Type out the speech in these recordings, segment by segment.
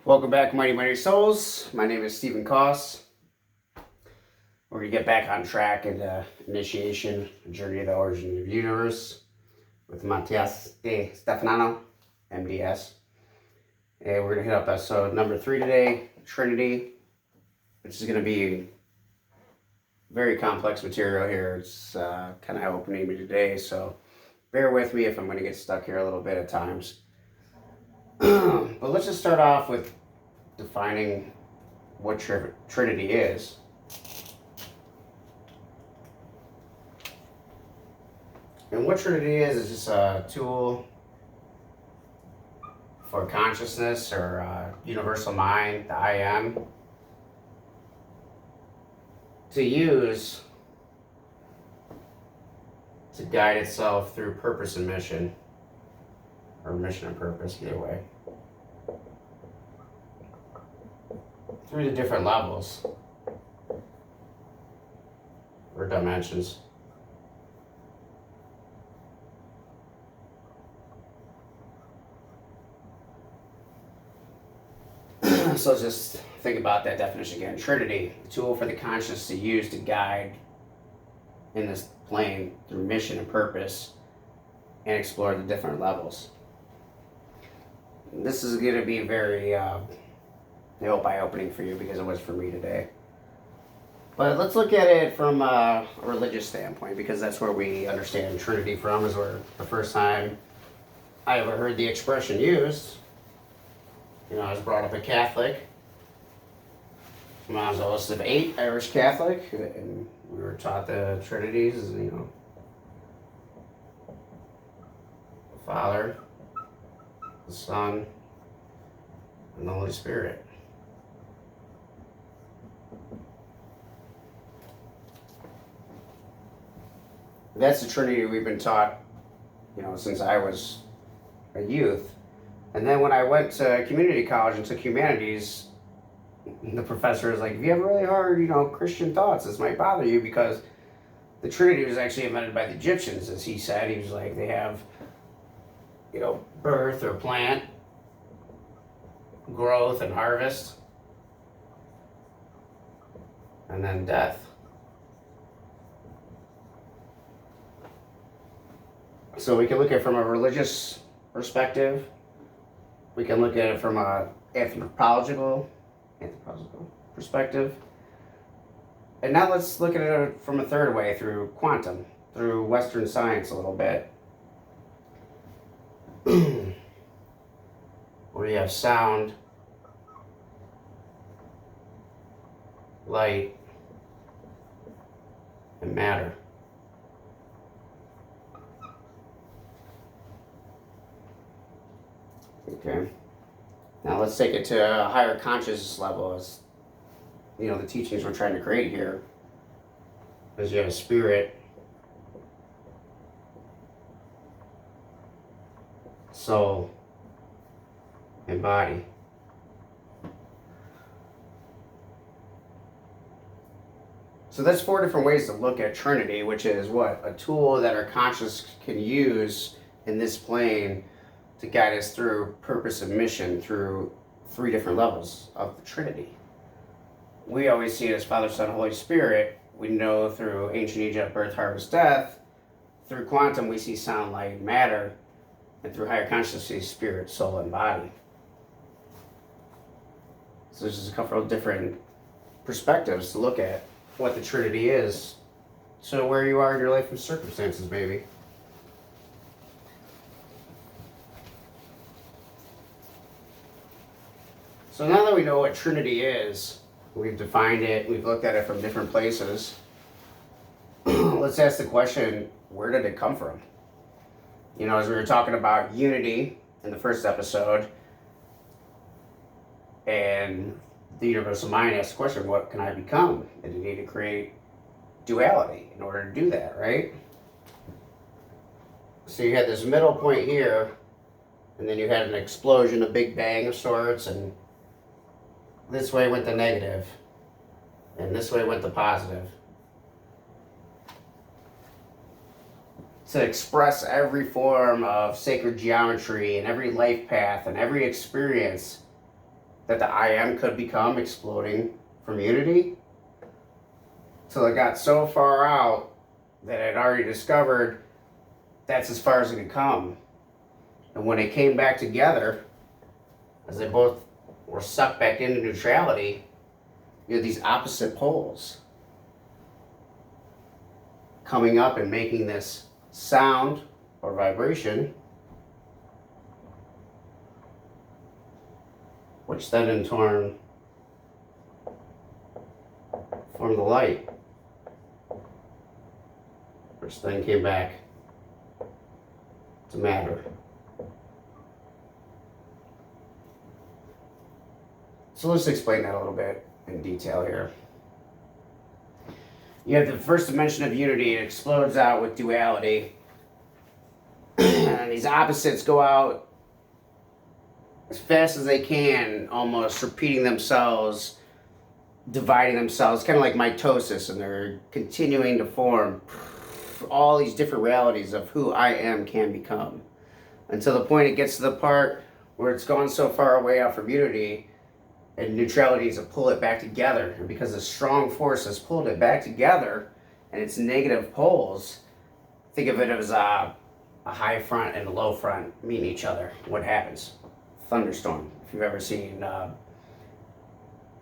Welcome back, Mighty Souls. My name is Stephen Koss. We're going to get back on track into initiation, a journey of the origin of the universe with Matias de Stefano, MDS. And we're going to hit up episode number 3 today, Trinity, which is going to be very complex material here. It's kind of opening me today, so bear with me if I'm going to get stuck here a little bit at times. But let's just start off with defining what Trinity is. And what Trinity is just a tool for consciousness or universal mind, the I Am, to use to guide itself through purpose and mission, or mission and purpose, either way, through the different levels or dimensions. So just think about that definition again. Trinity, the tool for the conscious to use to guide in this plane through mission and purpose and explore the different levels. This is going to be very eye-opening for you because it was for me today. But let's look at it from a religious standpoint, because that's where we understand Trinity from, is where the first time I ever heard the expression used. I was brought up a Catholic. I was the oldest of 8, Irish Catholic, and we were taught the Trinities, the Father, the Son, and the Holy Spirit. That's the Trinity we've been taught, since I was a youth. And then when I went to community college and took humanities, the professor was like, if you have really hard, Christian thoughts, this might bother you, because the Trinity was actually invented by the Egyptians, as he said. He was like, they have, birth or plant, growth and harvest, and then death. So we can look at it from a religious perspective. We can look at it from a anthropological perspective. And now let's look at it from a third way, through quantum, through Western science a little bit. Where you have sound, light, and matter. Okay. Now let's take it to a higher consciousness level, as the teachings we're trying to create here. As you have a spirit, soul, and body. So that's 4 different ways to look at Trinity, which is what? A tool that our conscious can use in this plane to guide us through purpose and mission through 3 different levels of the Trinity. We always see it as Father, Son, Holy Spirit. We know through ancient Egypt, birth, harvest, death. Through quantum, we see sound, light, and matter. And through higher consciousness, spirit, soul, and body. So there's just a couple of different perspectives to look at what the Trinity is. So where you are in your life and circumstances, maybe. So now that we know what Trinity is, we've defined it, we've looked at it from different places, let's ask the question, where did it come from? As we were talking about unity in the first episode, and the universal mind asked the question, what can I become? And you need to create duality in order to do that, right? So you had this middle point here, and then you had an explosion, a big bang of sorts, and this way went the negative, and this way went the positive. To express every form of sacred geometry and every life path and every experience that the I am could become exploding from unity, till it got so far out that it already discovered that's as far as it could come. And when it came back together, as they both were sucked back into neutrality, you had these opposite poles coming up and making this sound or vibration, which then in turn formed the light, which then came back to matter. So let's explain that a little bit in detail here. You have the first dimension of unity. It explodes out with duality. And these opposites go out as fast as they can, almost repeating themselves, dividing themselves, kind of like mitosis, and they're continuing to form all these different realities of who I am can become. Until the point it gets to the part where it's gone so far away out from unity, and neutrality needs to pull it back together. And because the strong force has pulled it back together, and its negative poles, think of it as a high front and a low front meeting each other. What happens? Thunderstorm. If you've ever seen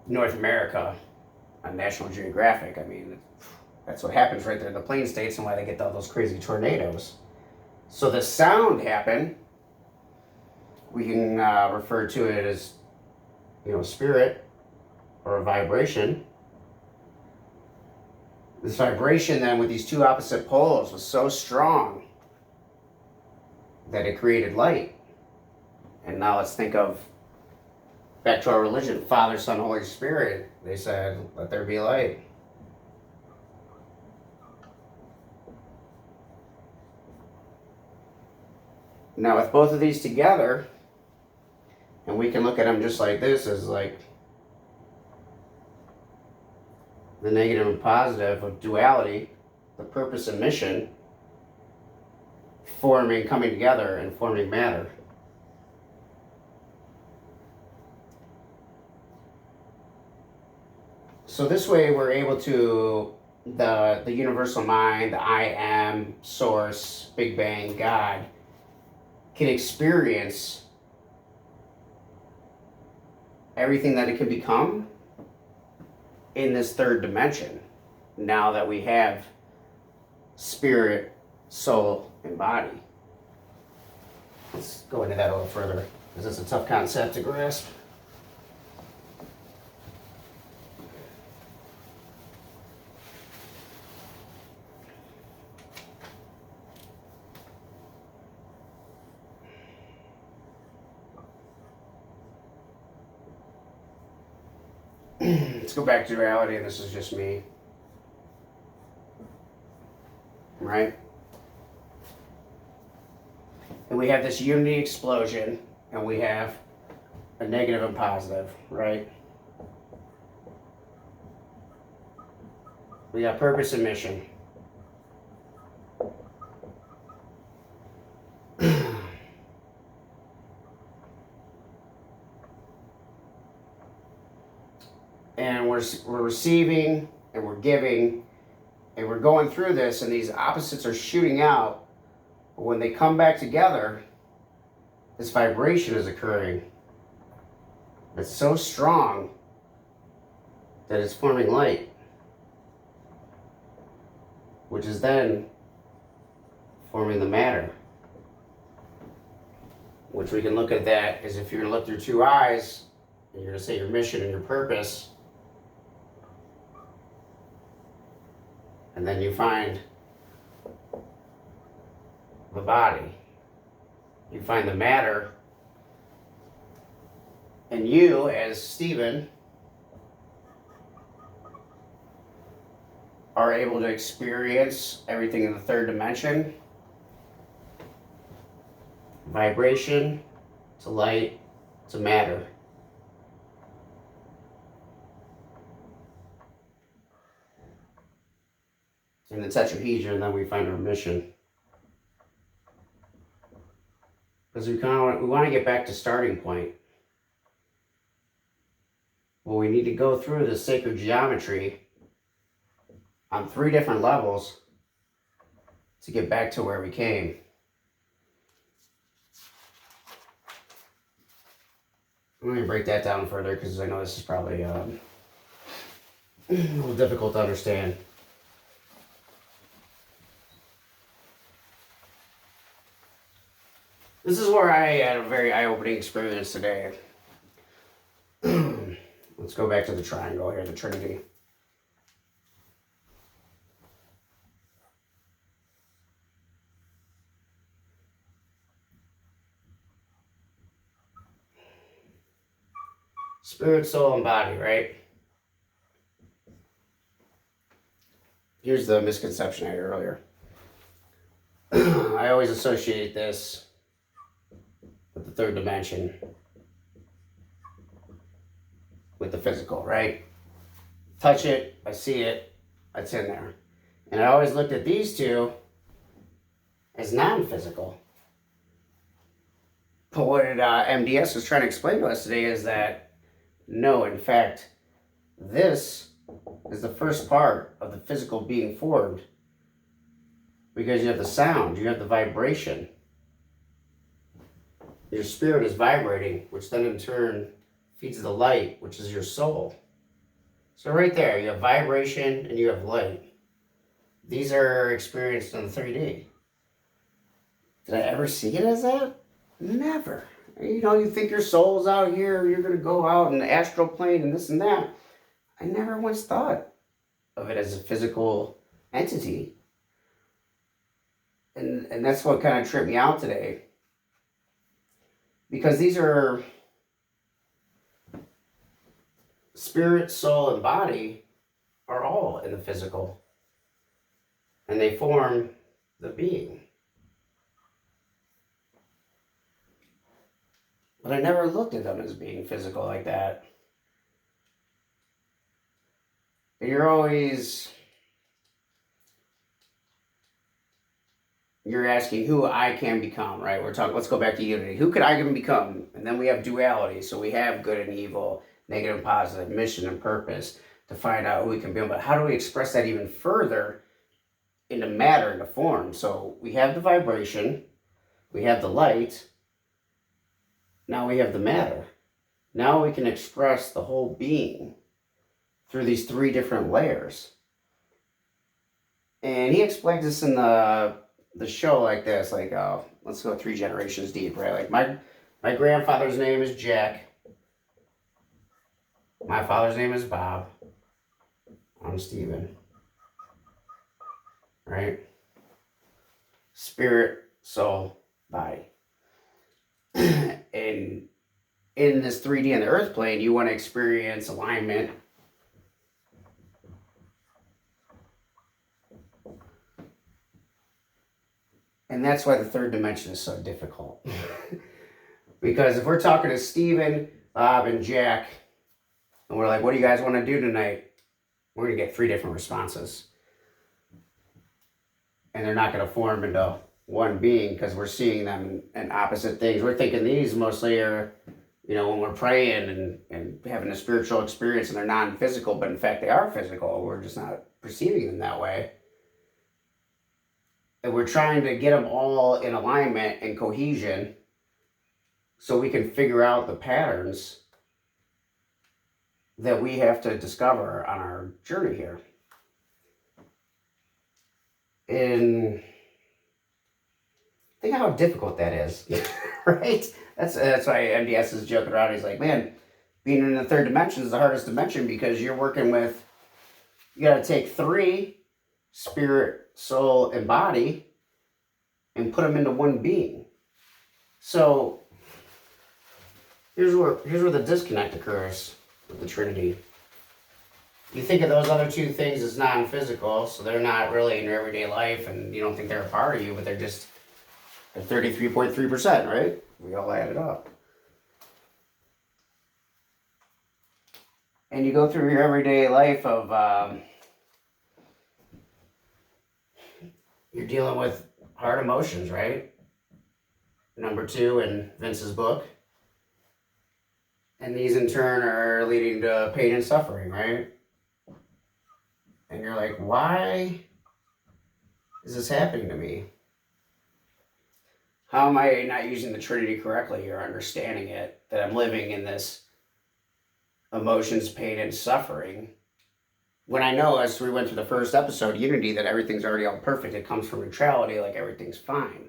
North America on National Geographic, I mean, that's what happens right there in the plain states and why they get all those crazy tornadoes. So the sound happened. We can refer to it as, spirit or a vibration. This vibration then with these two opposite poles was so strong that it created light. And now let's think of back to our religion, Father, Son, Holy Spirit. They said, let there be light. Now with both of these together, and we can look at them just like this, as like the negative and positive of duality, the purpose and mission, coming together and forming matter. So this way we're able to, the universal mind, the I am, source, Big Bang, God, can experience everything that it can become in this third dimension, now that we have spirit, soul, and body. Let's go into that a little further, because it's a tough concept to grasp. Let's go back to reality, and this is just me. Right? And we have this unity explosion, and we have a negative and positive, right? We got purpose and mission. And we're receiving, and we're giving, and we're going through this, and these opposites are shooting out. But when they come back together, this vibration is occurring. It's so strong that it's forming light, which is then forming the matter. Which we can look at that as if you're going to look through two eyes, and you're going to say your mission and your purpose. And then you find the body. You find the matter. And you, as Stephen, are able to experience everything in the third dimension. Vibration to light to matter. In the Tetrahedron, then we find our mission. Because we want to get back to starting point. Well, we need to go through the sacred geometry on 3 different levels to get back to where we came. I'm going to break that down further because I know this is probably a little difficult to understand. This is where I had a very eye-opening experience today. Let's go back to the triangle here, the Trinity. Spirit, soul, and body, right? Here's the misconception I had earlier. I always associate this with the 3rd dimension, with the physical, right? Touch it, I see it, it's in there. And I always looked at these two as non-physical. But what MDS was trying to explain to us today is that, no, in fact, this is the first part of the physical being formed. Because you have the sound, you have the vibration. Your spirit is vibrating, which then in turn feeds the light, which is your soul. So right there, you have vibration and you have light. These are experienced in 3D. Did I ever see it as that? Never. You know, you think your soul's out here, you're going to go out in the astral plane and this and that. I never once thought of it as a physical entity. And that's what kind of tripped me out today. Because these are spirit, soul, and body are all in the physical. And they form the being. But I never looked at them as being physical like that. And you're asking who I can become, right? Let's go back to unity. Who could I can become? And then we have duality. So we have good and evil, negative and positive, mission and purpose to find out who we can be. But how do we express that even further into matter, into form? So we have the vibration, we have the light, now we have the matter. Now we can express the whole being through these 3 different layers. And he explains this in the show like this, like, let's go 3 generations deep, right? Like my grandfather's name is Jack. My father's name is Bob. I'm Stephen. Right? Spirit, soul, body. And in this 3D on the earth plane, you want to experience alignment. And that's why the 3rd dimension is so difficult. Because if we're talking to Stephen, Bob, and Jack, and we're like, what do you guys want to do tonight? We're going to get 3 different responses. And they're not going to form into one being because we're seeing them in opposite things. We're thinking these mostly are, when we're praying and having a spiritual experience and they're non-physical, but in fact they are physical. We're just not perceiving them that way. And we're trying to get them all in alignment and cohesion so we can figure out the patterns that we have to discover on our journey here. And think how difficult that is, right? That's why MDS is joking around. He's like, man, being in the 3rd dimension is the hardest dimension because you're working with, you got to take 3, spirit, soul, and body, and put them into one being. So here's where the disconnect occurs with the Trinity. You think of those other 2 things as non-physical, so they're not really in your everyday life, and you don't think they're a part of you, but they're just at 33.3%, right? We all add it up. And you go through your everyday life of, you're dealing with hard emotions, right? Number 2 in Vince's book. And these in turn are leading to pain and suffering, right? And you're like, why is this happening to me? How am I not using the Trinity correctly or understanding it, that I'm living in this emotions, pain, and suffering? When I know, as we went through the first episode, Unity, that everything's already all perfect. It comes from neutrality, like everything's fine.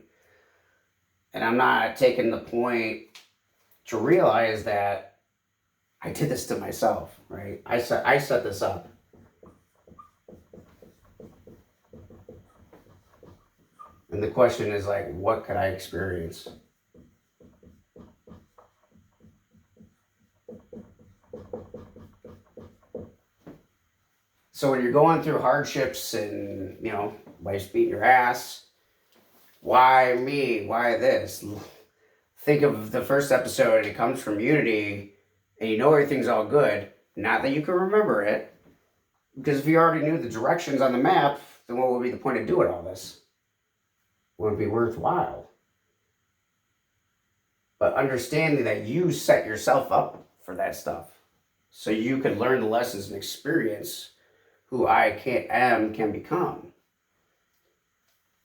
And I'm not taking the point to realize that I did this to myself, right? I set this up. And the question is like, what could I experience? So when you're going through hardships and, life's beating your ass, why me? Why this? Think of the first episode, and it comes from Unity, and you know everything's all good. Not that you can remember it, because if you already knew the directions on the map, then what would be the point of doing all this? Would it be worthwhile? But understanding that you set yourself up for that stuff, so you can learn the lessons and experience who I can become.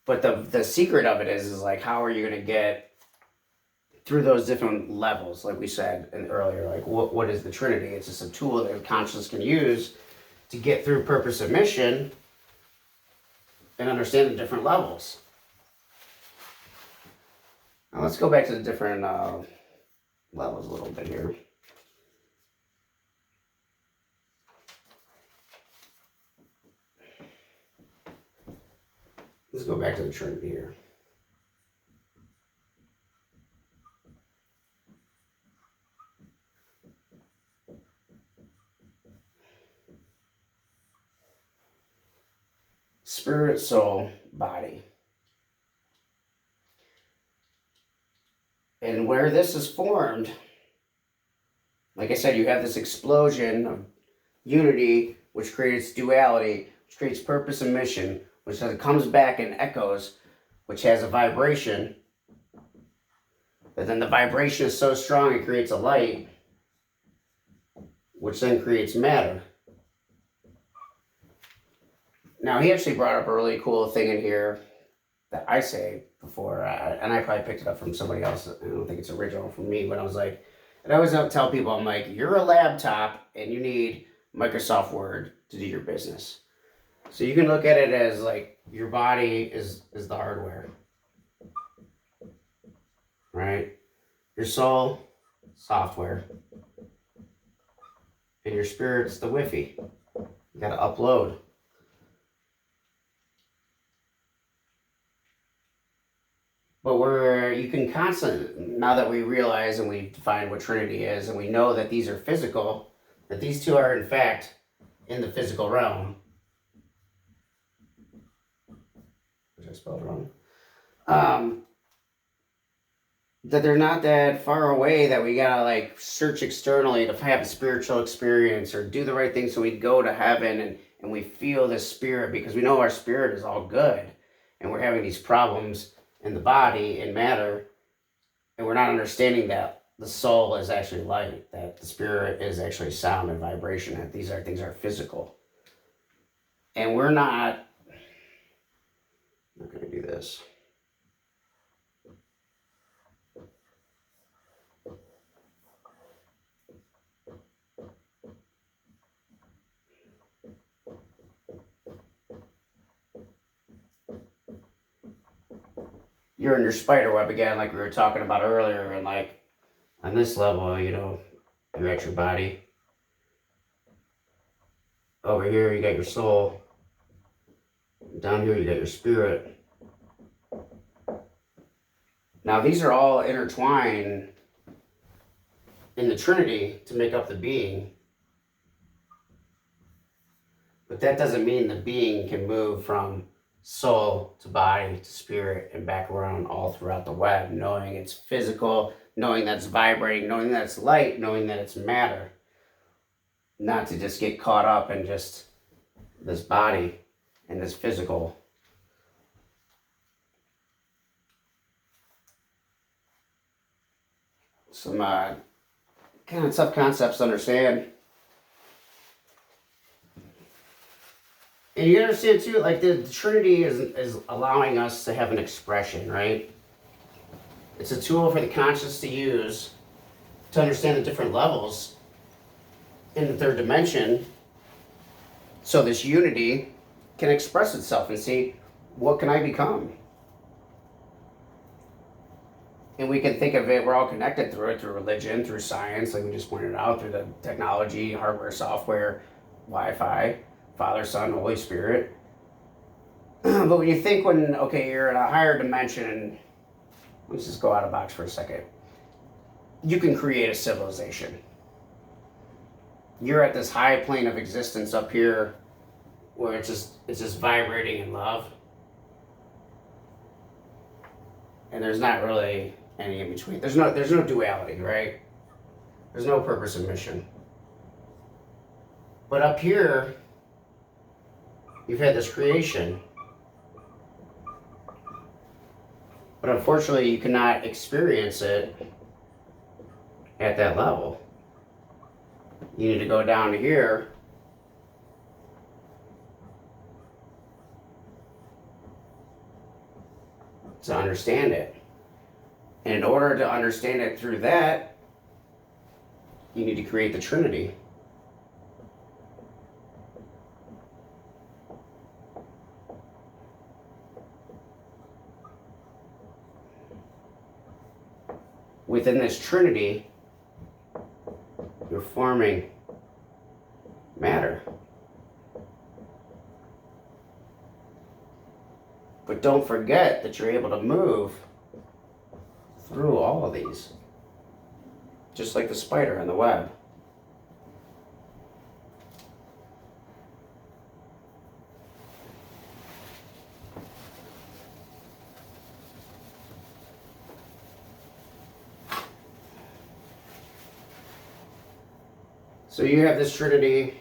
But the secret of it is like, how are you going to get through those different levels? Like we said earlier, like what is the Trinity? It's just a tool that consciousness can use to get through purpose and mission and understand the different levels. Now let's go back to the different levels a little bit here. Let's go back to the Trinity here. Spirit, soul, body. And where this is formed, like I said, you have this explosion of unity, which creates duality, which creates purpose and mission, which comes back and echoes, which has a vibration. But then the vibration is so strong it creates a light, which then creates matter. Now, he actually brought up a really cool thing in here that I say before, and I probably picked it up from somebody else. I don't think it's original from me, but I was like, and I always tell people, I'm like, you're a laptop and you need Microsoft Word to do your business. So you can look at it as like your body is the hardware, right? Your soul, software, and your spirit's the Wi-Fi. You got to upload. But you can constantly, now that we realize and we define what Trinity is, and we know that these are physical, that these two are in fact in the physical realm. Which I spelled wrong. That they're not that far away that we gotta like search externally to have a spiritual experience or do the right thing so we go to heaven and we feel the spirit, because we know our spirit is all good and we're having these problems in the body, in matter, and we're not understanding that the soul is actually light, that the spirit is actually sound and vibration, that these things are physical. And we're not going to do this. You're in your spider web again, like we were talking about earlier, and like on this level, you're at your body. Over here, you got your soul. Down here, you got your spirit. Now, these are all intertwined in the Trinity to make up the being. But that doesn't mean the being can move from soul to body to spirit and back around all throughout the web, knowing it's physical, knowing that's vibrating, knowing that it's light, knowing that it's matter. Not to just get caught up in just this body and this physical. Some kind of tough concepts to understand. And you understand too, like the Trinity is allowing us to have an expression, right? It's a tool for the conscious to use to understand the different levels in the third dimension, so this unity can express itself and see, what can I become? And we can think of it, we're all connected through it, through religion, through science, like we just pointed out, through the technology, hardware, software, Wi-Fi, Father, Son, Holy Spirit. But when you think okay, you're in a higher dimension, let's just go out of the box for a second. You can create a civilization. You're at this high plane of existence up here where it's just vibrating in love. And there's not really any in between. There's no duality, right? There's no purpose and mission. But up here, you've had this creation. But unfortunately, you cannot experience it at that level. You need to go down to here to understand it. And in order to understand it through that, you need to create the Trinity. Within this Trinity, you're forming matter. But don't forget that you're able to move through all of these, just like the spider in the web. So you have this Trinity,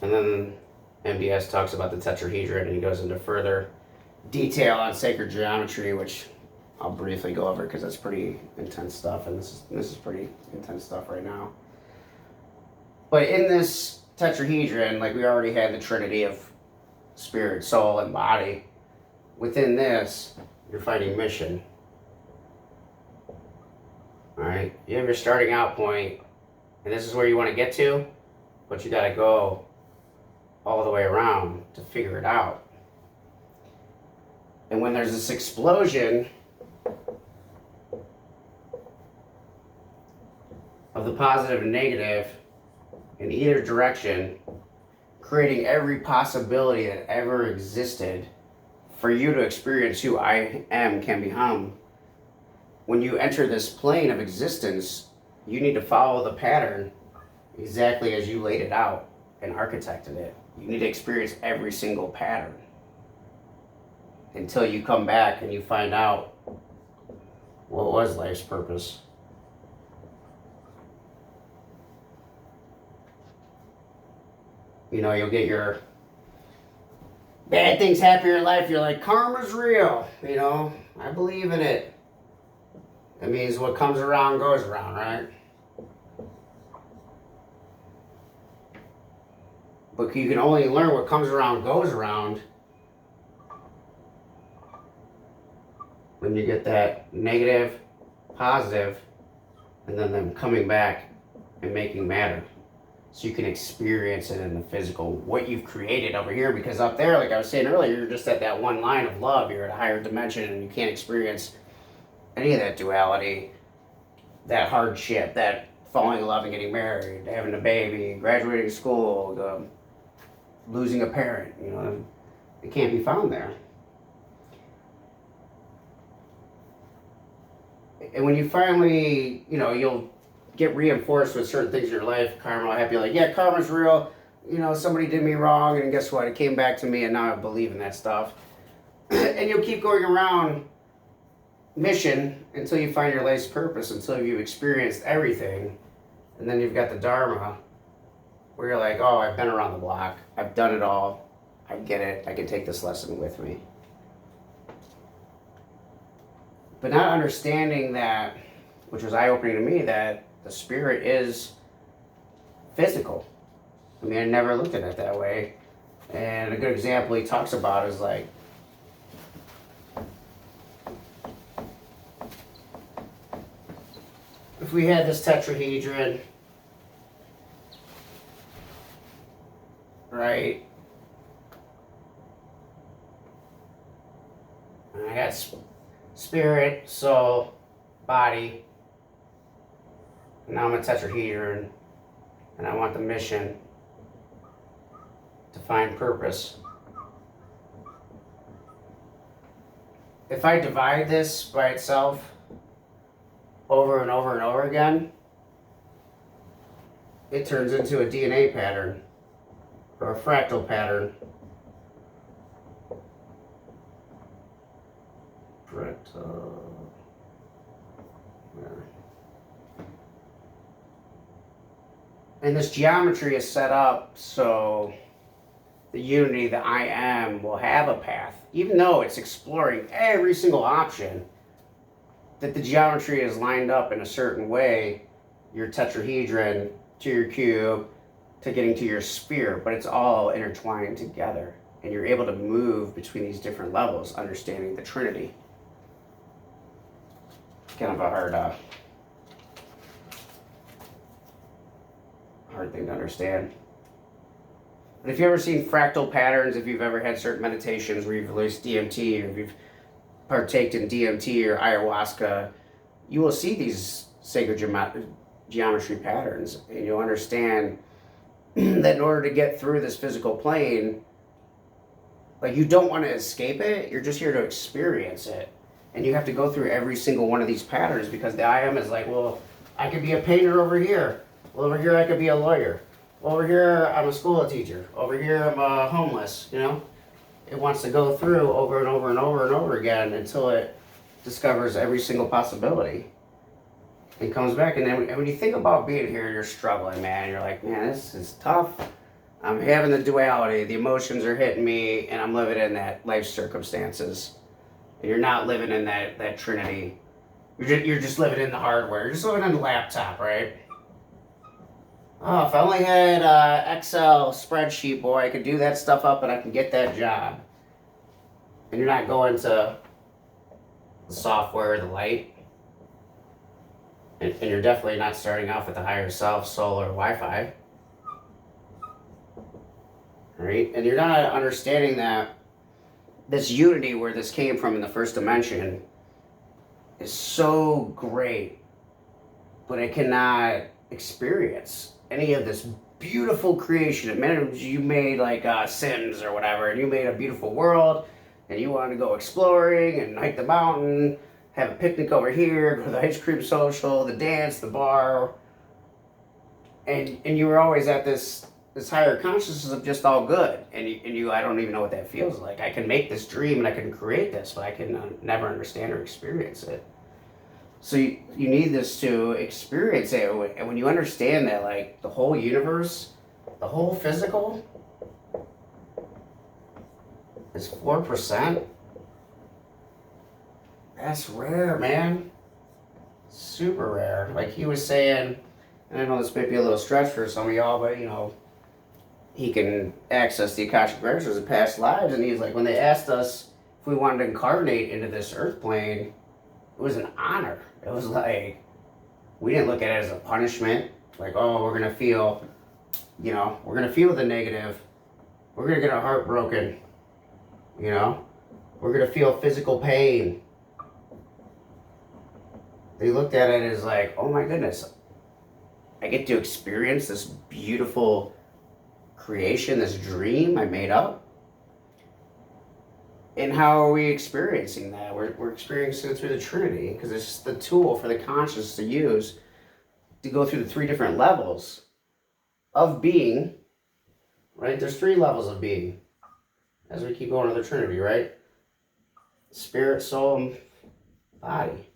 and then MBS talks about the Tetrahedron, and he goes into further detail on sacred geometry, which I'll briefly go over because that's pretty intense stuff, and this is pretty intense stuff right now. But in this Tetrahedron, like we already had the Trinity of spirit, soul, and body. Within this, you're finding mission. All right, you have your starting out point, and this is where you want to get to, but you got to go all the way around to figure it out. And when there's this explosion of the positive and negative in either direction, creating every possibility that ever existed for you to experience who I am can become, when you enter this plane of existence, you need to follow the pattern exactly as you laid it out and architected it. You need to experience every single pattern until you come back and you find out what was life's purpose. You know, you'll get your bad things happen in your life. You're like, karma's real. You know, I believe in it. That means what comes around goes around, right? But you can only learn what comes around goes around when you get that negative, positive, and then them coming back and making matter. So you can experience it in the physical, what you've created over here. Because up there, like I was saying earlier, you're just at that one line of love. You're at a higher dimension and you can't experience any of that duality, that hardship, that falling in love and getting married, having a baby, graduating school, losing a parent. You know, it can't be found there. And when you finally, you know, you'll get reinforced with certain things in your life, karma will happen. Like, yeah, karma's real. You know, somebody did me wrong, and guess what? It came back to me, and now I believe in that stuff. And you'll keep going around mission until you find your life's purpose, until you've experienced everything. And then you've got the Dharma, where you're like, oh, I've been around the block. I've done it all. I get it. I can take this lesson with me. But not understanding that which was eye-opening to me, that the spirit is physical. I mean, I never looked at it that way. And a good example he talks about is like, if we had this tetrahedron, right? And I got spirit, soul, body. And now I'm a tetrahedron, and I want the mission to find purpose. If I divide this by itself over and over and over again, it turns into a DNA pattern or a fractal pattern. Fractal. And this geometry is set up so the unity, the I am, will have a path, even though it's exploring every single option, that the geometry is lined up in a certain way, your tetrahedron to your cube to getting to your sphere, but it's all intertwined together, and you're able to move between these different levels, understanding the Trinity. Kind of a hard thing to understand. But if you've ever seen fractal patterns, if you've ever had certain meditations where you've released DMT, or if you've partaked in DMT or ayahuasca, you will see these sacred geometry patterns, and you'll understand that in order to get through this physical plane, like, you don't want to escape it, you're just here to experience it. And you have to go through every single one of these patterns, because the I am is like, well, I could be a painter over here. Well, over here I could be a lawyer. Over here I'm a school teacher. Over here I'm homeless, you know? It wants to go through over and over and over and over again until it discovers every single possibility. And comes back, and then when you think about being here, you're struggling, man. You're like, man, this is tough. I'm having the duality. The emotions are hitting me, and I'm living in that life circumstances. And you're not living in that Trinity. You're just living in the hardware. You're just living in the laptop, right? Oh, if I only had an Excel spreadsheet, boy, I could do that stuff up and I can get that job. And you're not going to the software, the light. And you're definitely not starting off with the higher self, soul, or Wi-Fi. Right? And you're not understanding that this unity, where this came from in the first dimension, is so great, but it cannot experience any of this beautiful creation. You made like Sims or whatever, and you made a beautiful world, and you wanted to go exploring and hike the mountain, have a picnic over here, go to the ice cream social, the dance, the bar, and you were always at this higher consciousness of just all good, and you I don't even know what that feels like. I can make this dream and I can create this, but I can never understand or experience it. So you need this to experience it, and when you understand that, like, the whole universe, the whole physical is 4%, that's rare, man. Super rare. Like he was saying, and I know this may be a little stretch for some of y'all, but you know, he can access the Akashic Records of past lives, and he's like, when they asked us if we wanted to incarnate into this earth plane, it was an honor. It was like, we didn't look at it as a punishment. Like, oh, we're going to feel, you know, we're going to feel the negative. We're going to get our heart broken. You know, we're going to feel physical pain. They looked at it as like, oh my goodness, I get to experience this beautiful creation, this dream I made up. And how are we experiencing that? We're experiencing it through the Trinity, because it's the tool for the conscious to use to go through the 3 different levels of being, right? There's 3 levels of being as we keep going to the Trinity, right? Spirit, soul, and body.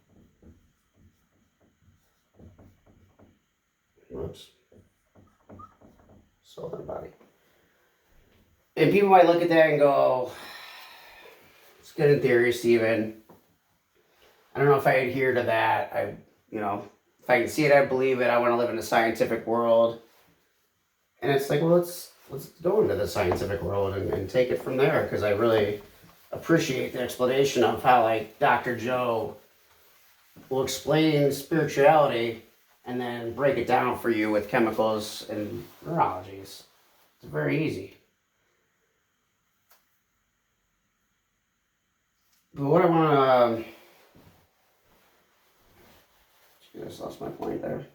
Whoops. Soul and body. And people might look at that and go, it's good in theory, Stephen. I don't know if I adhere to that. you know, if I can see it, I believe it. I want to live in a scientific world. And it's like, well, let's go into the scientific world and take it from there, because I really appreciate the explanation of how, like, Dr. Joe will explain spirituality and then break it down for you with chemicals and neurologies. It's very easy. But what I want to... I just lost my point there.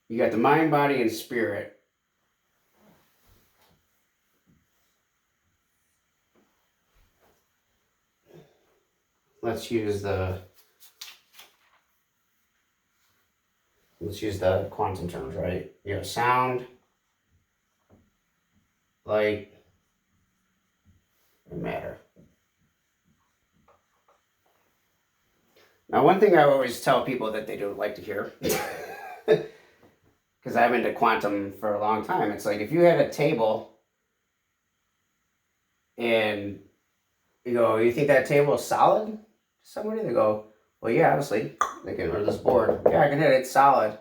You got the mind, body, and spirit. Let's use the quantum terms, right? You have sound, light, and matter. Now, one thing I always tell people that they don't like to hear, because I'm into quantum for a long time, it's like, if you had a table and you go, you think that table is solid? Somebody, they go, well, yeah, obviously, they can, or this board, yeah, I can hit it, it's solid.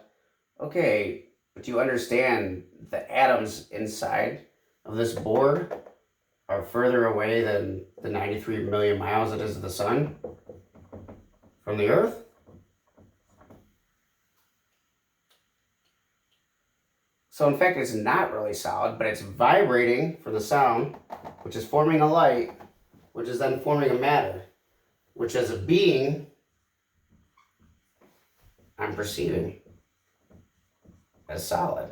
Okay, but do you understand the atoms inside of this board are further away than the 93 million miles it is to the sun from the Earth? So in fact, it's not really solid, but it's vibrating from the sound, which is forming a light, which is then forming a matter, which as a being, I'm perceiving as solid.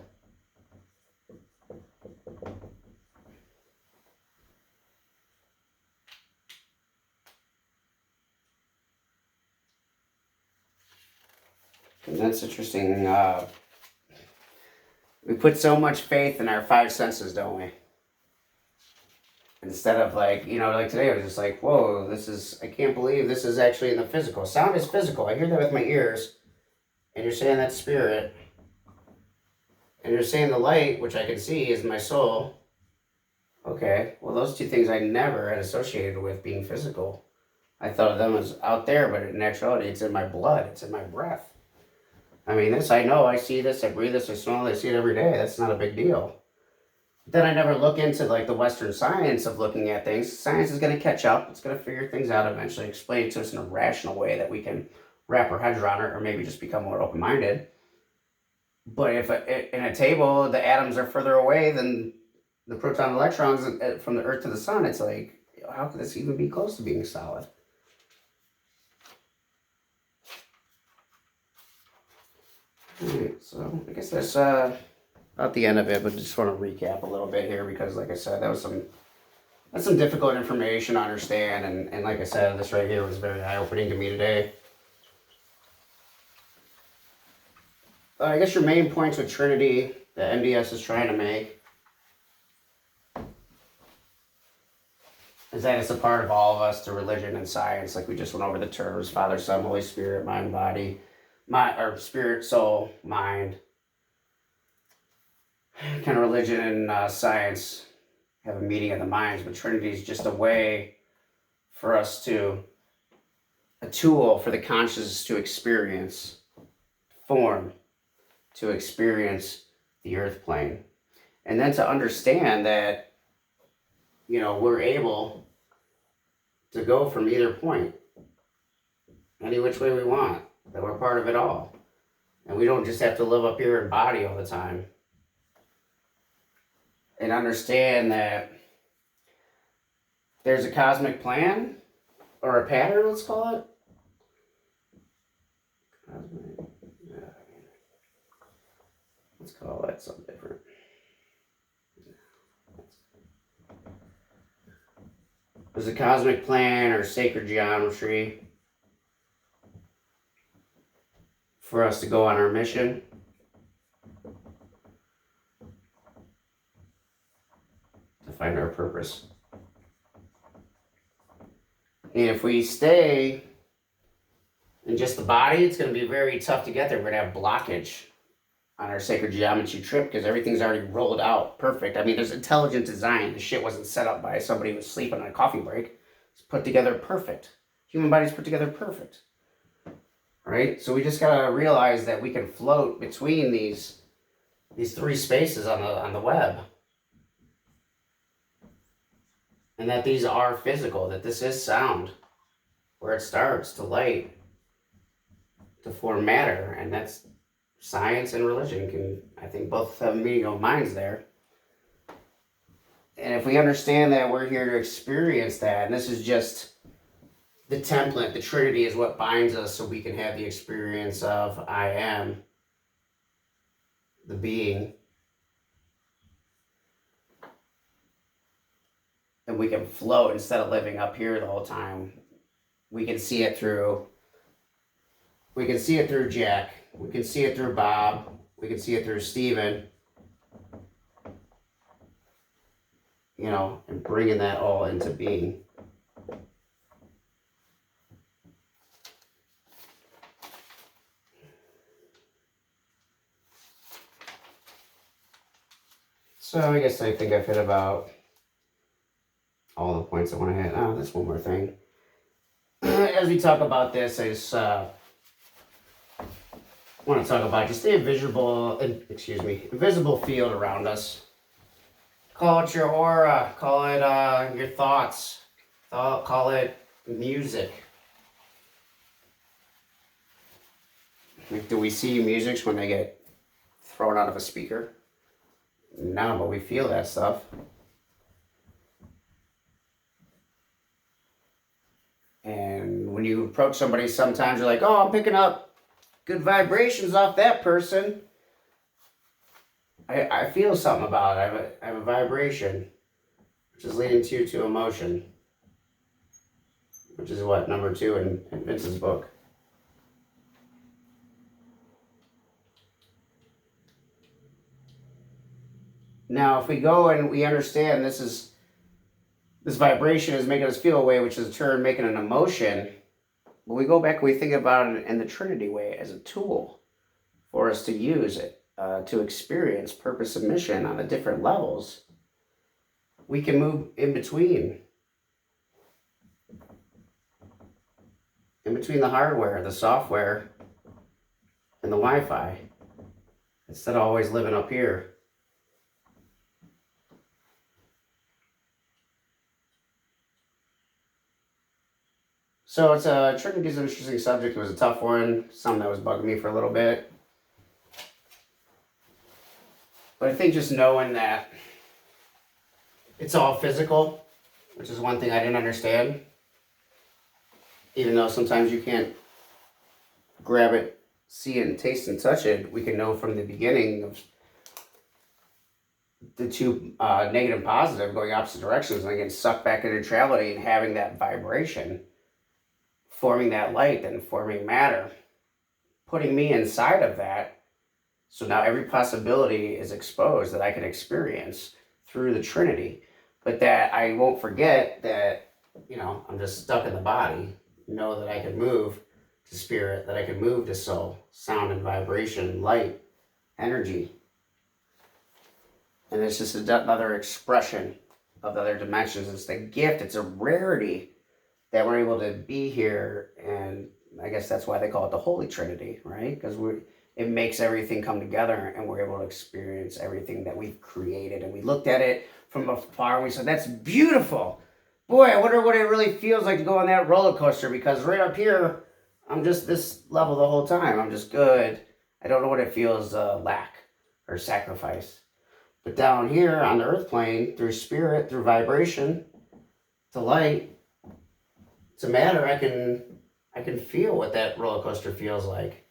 And that's interesting. We put so much faith in our five senses, don't we? Instead of, like, you know, like today I was just like, whoa, I can't believe this is actually in the physical. Sound is physical. I hear that with my ears. And you're saying that's spirit. And you're saying the light, which I can see, is my soul. Okay, well, those two things I never had associated with being physical. I thought of them as out there, but in actuality, it's in my blood. It's in my breath. I mean, this, I know, I see this, I breathe this, I smell it, I see it every day. That's not a big deal. But then I never look into, like, the Western science of looking at things. Science is going to catch up. It's going to figure things out eventually, explain it to us in a rational way that we can wrap our heads around it, or maybe just become more open-minded. But if in a table, the atoms are further away than the proton and electrons from the Earth to the sun, it's like, how could this even be close to being solid? Alright, so I guess that's about the end of it, but just want to recap a little bit here, because like I said, that's some difficult information to understand, and like I said, this right here was very eye-opening to me today. I guess your main points with Trinity that MDS is trying to make is that it's a part of all of us, to religion and science, like we just went over the terms: Father, Son, Holy Spirit, mind, body, or spirit, soul, mind. Kind of religion and science have a meeting of the minds, but Trinity is just a way for us a tool for the consciousness to experience form, to experience the earth plane, and then to understand that, you know, we're able to go from either point, any which way we want, that we're part of it all, and we don't just have to live up here in body all the time. And understand that there's a cosmic plan, or a pattern, let's call it. Let's call that something different. There's a cosmic plan or sacred geometry for us to go on our mission. To find our purpose. And if we stay in just the body, it's going to be very tough to get there. We're going to have blockage. on our sacred geometry trip because everything's already rolled out perfect. I mean, there's intelligent design. The shit wasn't set up by somebody who was sleeping on a coffee break. It's put together perfect. Human body's put together perfect. Right? So we just gotta realize that we can float between these three spaces on the web. And that these are physical, that this is sound, where it starts to light, to form matter, and that's science and religion can, I think, both have a meeting of minds there. And if we understand that we're here to experience that, and this is just the template, the Trinity is what binds us so we can have the experience of I am, the being. And we can float instead of living up here the whole time. We can see it through Jack. We can see it through Bob. We can see it through Steven. You know, and bringing that all into being. So I guess I think I've hit about all the points I want to hit. Oh, there's one more thing. As we talk about this, I just want to talk about just the invisible field around us. Call it your aura, call it your thoughts, call it music. Like, do we see musics when they get thrown out of a speaker? No, but we feel that stuff. And when you approach somebody, sometimes you're like, oh, I'm picking up good vibrations off that person. I feel something about it. I have a vibration, which is leading to emotion, which is what, number 2 in Vince's book. Now, if we go and we understand this vibration is making us feel a way, which is in turn making an emotion, when we go back and we think about it in the Trinity way as a tool for us to use it, to experience purpose and mission on the different levels, we can move in between the hardware, the software, and the Wi-Fi, instead of always living up here. So Trinity is an interesting subject. It was a tough one, something that was bugging me for a little bit. But I think just knowing that it's all physical, which is one thing I didn't understand. Even though sometimes you can't grab it, see it, and taste and touch it, we can know from the beginning of the two negative and positive going opposite directions and getting sucked back into neutrality and having that vibration, forming that light and forming matter, putting me inside of that. So now every possibility is exposed that I can experience through the Trinity, but that I won't forget that, you know, I'm just stuck in the body. Know that I can move to spirit, that I can move to soul, sound and vibration, light, energy. And it's just another expression of the other dimensions. It's the gift, it's a rarity that we're able to be here. And I guess that's why they call it the Holy Trinity, right? Because it makes everything come together and we're able to experience everything that we've created. And we looked at it from afar and we said, that's beautiful. Boy, I wonder what it really feels like to go on that roller coaster, because right up here, I'm just this level the whole time. I'm just good. I don't know what it feels lack or sacrifice. But down here on the earth plane, through spirit, through vibration, to light, to matter, I can feel what that roller coaster feels like.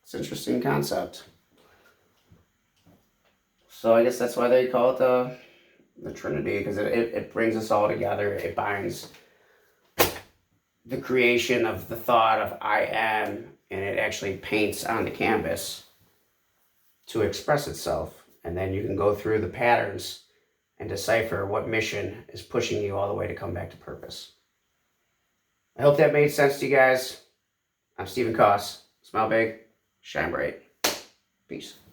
It's an interesting concept. So I guess that's why they call it the Trinity, because it brings us all together. It binds the creation of the thought of I am, and it actually paints on the canvas to express itself. And then you can go through the patterns and decipher what mission is pushing you all the way to come back to purpose. I hope that made sense to you guys. I'm Stephen Koss. Smile big, shine bright. Peace.